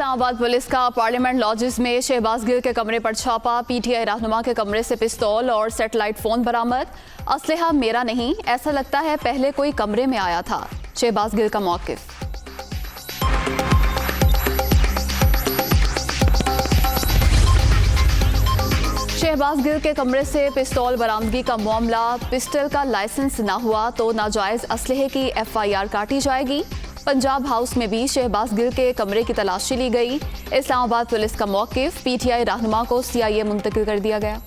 Islamabad police का parliament lodges में शहबाज गिल के कमरे पर छापा। पीटीआई रहनुमा के कमरे से पिस्तौल और सेटेलाइट फोन बरामद। असलहा मेरा नहीं, ऐसा लगता है पहले कोई कमरे में आया था। शहबाज गिल का मौक़िफ़। शहबाज गिल के कमरे से पिस्तौल बरामदगी का मामला। पिस्टल का लाइसेंस ना हुआ तो नाजायज असलहे की FIR काटी जाएगी। पंजाब हाउस में भी शहबाज गिल के कमरे की तलाशी ली गई। इस्लामाबाद पुलिस का मौक़िफ़। PTI रहनुमा को CIA मुंतकिल कर दिया गया।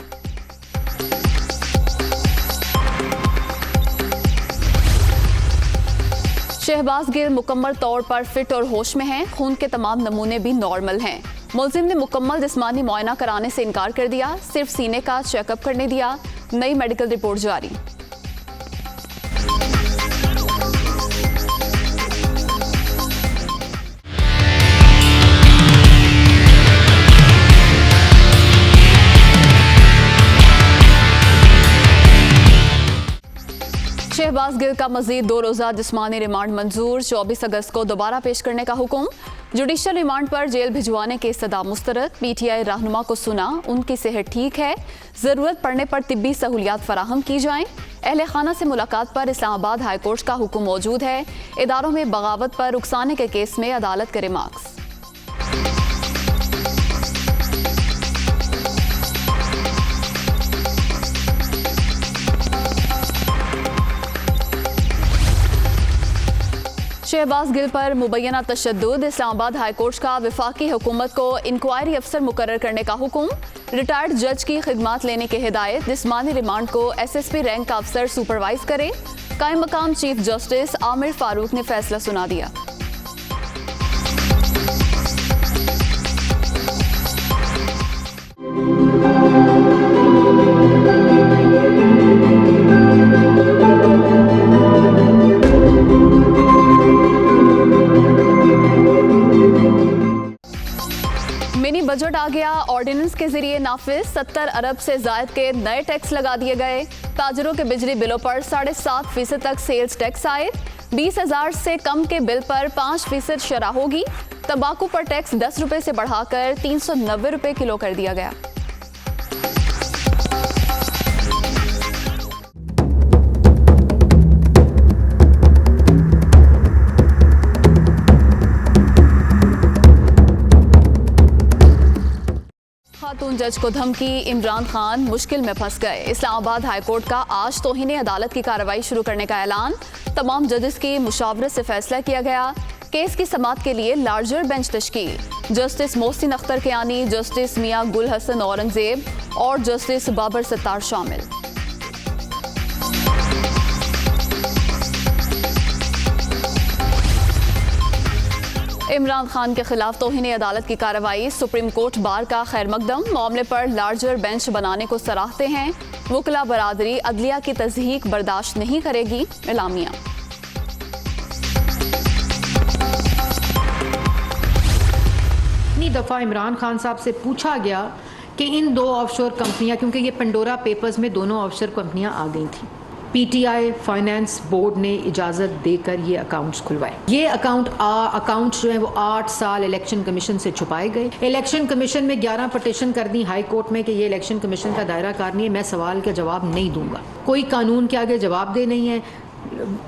शहबाज गिल मुकम्मल तौर पर फिट और होश में हैं। खून के तमाम नमूने भी नॉर्मल हैं। मुलजिम ने मुकम्मल जिस्मानी मुआयना कराने से इनकार कर दिया। सिर्फ सीने का चेकअप करने दिया। नई मेडिकल रिपोर्ट जारी। शहबाज गिल का मजीद 2 रोज़ा जिस्मानी रिमांड मंजूर। 24 अगस्त को दोबारा पेश करने का हुक्म। जुडिशल रिमांड पर जेल भिजवाने के इस्तदा मुस्तरद। PTI रहनुमा को सुना, उनकी सेहत ठीक है। ज़रूरत पड़ने पर तिब्बी सहूलियात फराहम की जाएं। अहले खाना से मुलाकात पर इस्लामाबाद हाई कोर्ट का हुक्म मौजूद है। इदारों में बगावत पर रुखसाने के केस में अदालत के रिमार्क्स। शहबाज गिल पर मुबैना तशद्दुद। इस्लामाबाद हाई कोर्ट का वफाकी हुकूमत को इंक्वायरी अफसर मुकर्रर करने का हुक्म। रिटायर्ड जज की खिदमात लेने की हिदायत। जिस्मानी रिमांड को SSP रैंक का अफसर सुपरवाइज करे। कायम मकाम चीफ जस्टिस आमिर फारूक ने फैसला सुना दिया। मिनी बजट आ गया। ऑर्डिनेंस के जरिए नाफिज। 70 अरब से जायद के नए टैक्स लगा दिए गए। ताजरों के बिजली बिलों पर 7.5% तक सेल्स टैक्स आए। 20,000 से कम के बिल पर 5% शरह होगी। तंबाकू पर टैक्स 10 रुपए से बढ़ाकर 390 रुपए किलो कर दिया गया। खातून जज को धमकी। इमरान खान मुश्किल में फंस गए। इस्लामाबाद हाई कोर्ट का आज तौहीन अदालत की कार्रवाई शुरू करने का ऐलान। तमाम जजेस की मुशावरत से फैसला किया गया। केस की समाअत के लिए लार्जर बेंच तश्कील। जस्टिस मोहसिन अख्तर कियानी, जस्टिस मियां गुल हसन औरंगजेब और जस्टिस बाबर सत्तार शामिल। इमरान खान के खिलाफ तौहीन अदालत की कार्रवाई। सुप्रीम कोर्ट बार का खैर मकदम। मामले पर लार्जर बेंच बनाने को सराहते हैं। वकला बरादरी अदलिया की तज़हीक बर्दाश्त नहीं करेगी। इलामिया। इतनी दफ़ा इमरान खान साहब से पूछा गया कि इन 2 ऑफशोर कंपनियां, क्योंकि ये पंडोरा पेपर्स में दोनों ऑफशोर कंपनियां आ गई थी, PTI फाइनेंस बोर्ड ने इजाज़त देकर ये अकाउंट्स खुलवाए। ये अकाउंट्स जो है वो 8 साल इलेक्शन कमीशन से छुपाए गए। इलेक्शन कमीशन में 11 पटिशन कर दी हाई कोर्ट में कि ये इलेक्शन कमीशन का दायरा कार नहीं है, मैं सवाल का जवाब नहीं दूंगा। कोई कानून के आगे जवाब दे नहीं है।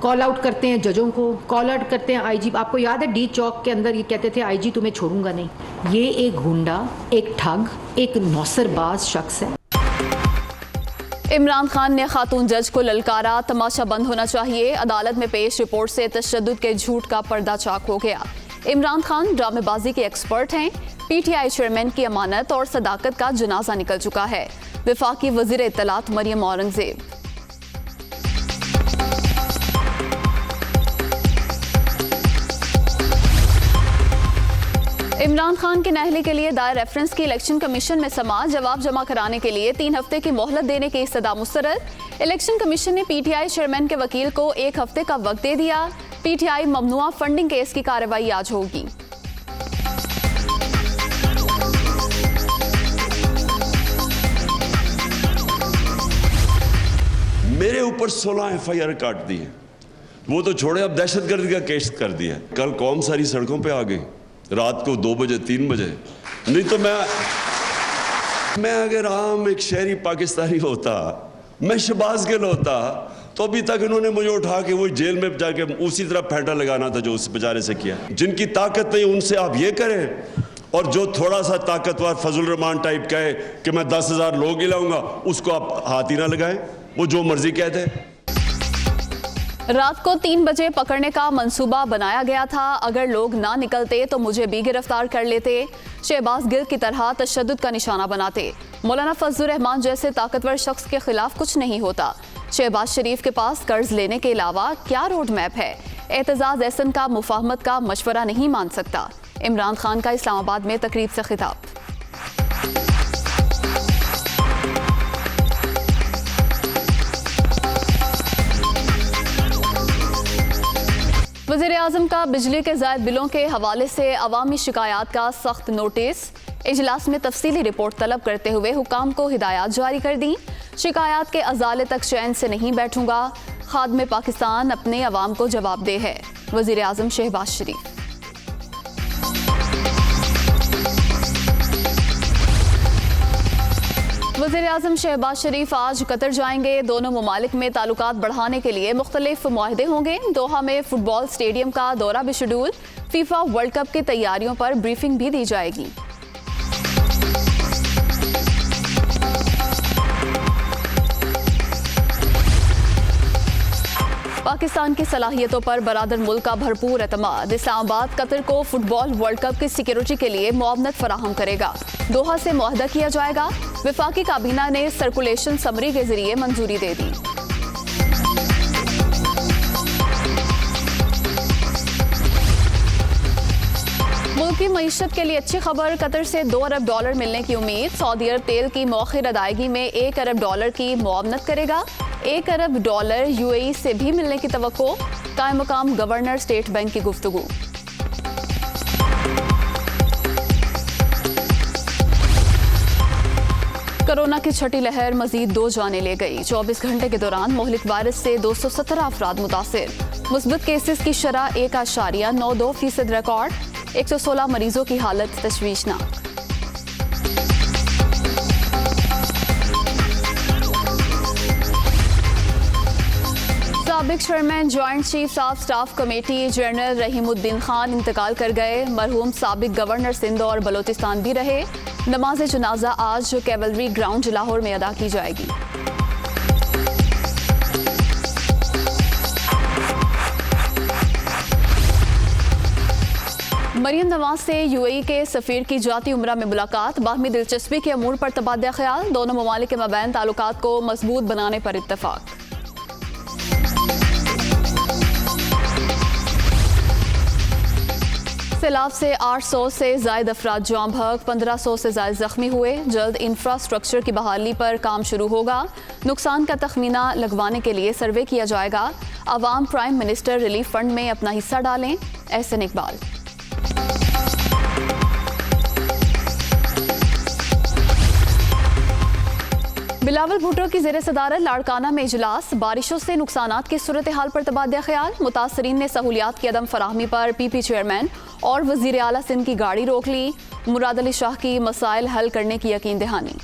कॉल आउट करते हैं जजों को, कॉल आउट करते हैं IG। आपको याद है D चौक के अंदर ये कहते थे IG तुम्हें छोड़ूंगा नहीं। ये एक गुंडा, एक ठग, एक नौसरबाज शख्स है। इमरान खान ने खातून जज को ललकारा। तमाशा बंद होना चाहिए। अदालत में पेश रिपोर्ट से तशद्दुद के झूठ का पर्दा चाक हो गया। इमरान खान ड्रामेबाजी के एक्सपर्ट हैं। PTI चेयरमैन की अमानत और सदाकत का जनाजा निकल चुका है। वफाकी वजीर इत्तलात मरियम औरंगजेब। इमरान खान के नाअहली के लिए दायर रेफरेंस की इलेक्शन कमीशन में समाअत। जवाब जमा कराने के लिए 3 हफ्ते की मोहलत देने की इस्तदा मुस्तरद। इलेक्शन कमीशन ने PTI चेयरमैन के वकील को 1 हफ्ते का वक्त दे दिया। PTI ममनुआ फंडिंग केस की कार्रवाई आज होगी। मेरे ऊपर 16 FIR काट दी है। वो तो छोड़े, अब दहशतगर्दी का केस कर दिया। कल कौम सारी सड़कों पे आ गई। रात को 2 बजे 3 बजे। नहीं तो मैं अगर आम एक शहरी पाकिस्तानी होता, मैं शहबाज गिल होता, तो अभी तक इन्होंने मुझे उठा के वही जेल में जाके उसी तरह फेंटा लगाना था जो उस बेचारे से किया। जिनकी ताकत नहीं उनसे आप ये करें, और जो थोड़ा सा ताकतवर फजल रहमान टाइप कहे कि मैं 10,000 लोग ही लाऊंगा, उसको आप हाथ ही ना लगाएं, वो जो मर्जी कहते हैं। रात को 3 बजे पकड़ने का मंसूबा बनाया गया था। अगर लोग ना निकलते तो मुझे भी गिरफ्तार कर लेते, शहबाज गिल की तरह तशद्दुद का निशाना बनाते। मौलाना फजल रहमान जैसे ताकतवर शख्स के खिलाफ कुछ नहीं होता। शहबाज शरीफ के पास कर्ज लेने के अलावा क्या रोड मैप है? एतजाज एहसन का मुफाहमत का मशवरा नहीं मान सकता। इमरान खान का इस्लामाबाद में तकरीब से खिताब। वज़ीर-ए-आज़म का बिजली के ज़ायद बिलों के हवाले से अवामी शिकायत का सख्त नोटिस। इजलास में तफसीली रिपोर्ट तलब करते हुए हुकाम को हिदायत जारी कर दी। शिकायत के अजाले तक चैन से नहीं बैठूंगा। खादमे पाकिस्तान अपने अवाम को जवाबदेह है। वज़ीर-ए-आज़म शहबाज शरीफ। वज़ीर-ए-आज़म शहबाज शरीफ आज कतर जाएंगे। दोनों ममालिक में ताल्लुकात बढ़ाने के लिए मुख्तलिफ मुआहदे होंगे। दोहा में फुटबॉल स्टेडियम का दौरा भी शेड्यूल। फीफा वर्ल्ड कप की तैयारियों पर ब्रीफिंग भी दी जाएगी। पाकिस्तान की सलाहियतों पर बरादर मुल्क का भरपूर एतमाद। इस्लामाबाद कतर को फुटबॉल वर्ल्ड कप की सिक्योरिटी के लिए मुआवनत फराहम करेगा। दोहा से मुआहदा किया जाएगा। वफाकी काबीना ने सर्कुलेशन समरी के जरिए मंजूरी दे दी। मुल्क की मईशत के लिए अच्छी खबर। कतर से $2 अरब मिलने की उम्मीद। सऊदी अरब तेल की मौखिर अदायगी में $1 अरब की मुआवनत करेगा। $1 अरब UAE से भी मिलने की तवक्को। कायम मकाम गवर्नर स्टेट बैंक की गुफ्तगू। कोरोना की छठी लहर मजीद 2 जानें ले गई। 24 घंटे के दौरान मोहलिक वायरस से 217 अफराद मुतासिर। मुस्बत केसेस की शरह 1.92% रिकॉर्ड। 116 मरीजों की हालत तशवीशनाक। साबिक chairman joint chief of staff committee general Rahimuddin Khan इंतकाल कर गए। मरहूम साबिक गवर्नर सिंध और बलोचिस्तान भी रहे। नमाज जनाजा आज कैवलरी ग्राउंड लाहौर में अदा की जाएगी। मरियम नवाज से UAE के सफीर की जाती उम्रा में मुलाकात। बाहमी दिलचस्पी के अमूर पर तबादला ख्याल। दोनों ममालिक के मबैन ताल्लुकात को मजबूत बनाने पर इत्तफाक। सैलाब से 800 से ज़ायद अफराद जाम बहक, 1500 से ज़ायद जख्मी हुए। जल्द इंफ्रास्ट्रक्चर की बहाली पर काम शुरू होगा। नुकसान का तखमीना लगवाने के लिए सर्वे किया जाएगा। अवाम प्राइम मिनिस्टर रिलीफ फंड में अपना हिस्सा डालें। एहसन इकबाल। बिलावल भुट्टो की ज़ेर सदारत लाड़काना में इजलास। बारिशों से नुकसानात की सूरत हाल पर तबादला ख्याल। मुतासरीन ने सहूलियात की अदम फराहमी पर PP चेयरमैन और वज़ीर आला सिंध की गाड़ी रोक ली। मुराद अली शाह की मसाइल हल करने की यकीन दहानी।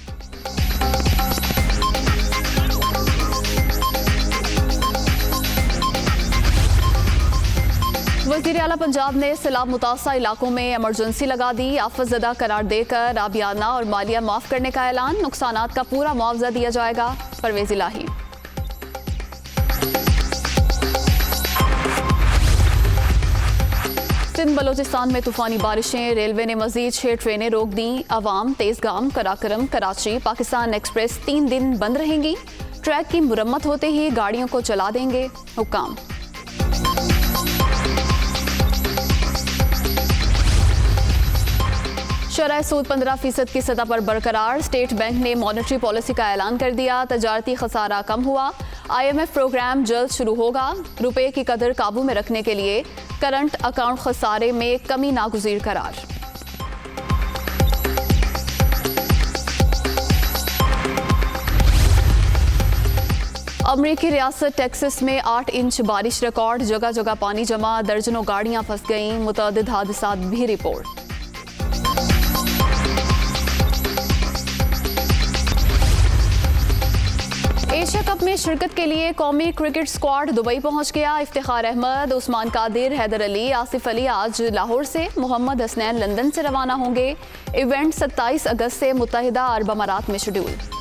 वज़ीर आला पंजाब ने सैलाब मुतासर इलाकों में एमरजेंसी लगा दी। आफतज़दा करार देकर आबियाना और मालिया माफ करने का ऐलान। नुकसानात का पूरा मुआवजा दिया जाएगा। परवेज़ इलाही। सिंध बलोचिस्तान में तूफानी बारिशें। रेलवे ने मजीद 6 ट्रेनें रोक दी। अवाम तेजगाम, कराकरम, कराची, पाकिस्तान एक्सप्रेस 3 दिन बंद रहेंगी। ट्रैक की मुरम्मत होते ही गाड़ियों को चला देंगे हुक्काम। शरह सूद 15% की सतह पर बरकरार। स्टेट बैंक ने मॉनेटरी पॉलिसी का ऐलान कर दिया। तजारती खसारा कम हुआ। IMF प्रोग्राम जल्द शुरू होगा। रुपए की कदर काबू में रखने के लिए करंट अकाउंट खसारे में कमी नागुज़ीर करार। अमरीकी रियासत टेक्सास में 8 इंच बारिश रिकॉर्ड, जगह जगह पानी जमा, दर्जनों गाड़ियां फंस गईं, मुतअद्दिद हादसात भी रिपोर्ट। एशिया कप में शिरकत के लिए कौमी क्रिकेट स्क्वाड दुबई पहुंच गया। इफ्तिखार अहमद, उस्मान कादिर, हैदर अली, आसिफ अली आज लाहौर से, मोहम्मद हसनैन लंदन से रवाना होंगे। इवेंट 27 अगस्त से मुत्तहिदा अरब अमारात में शेड्यूल।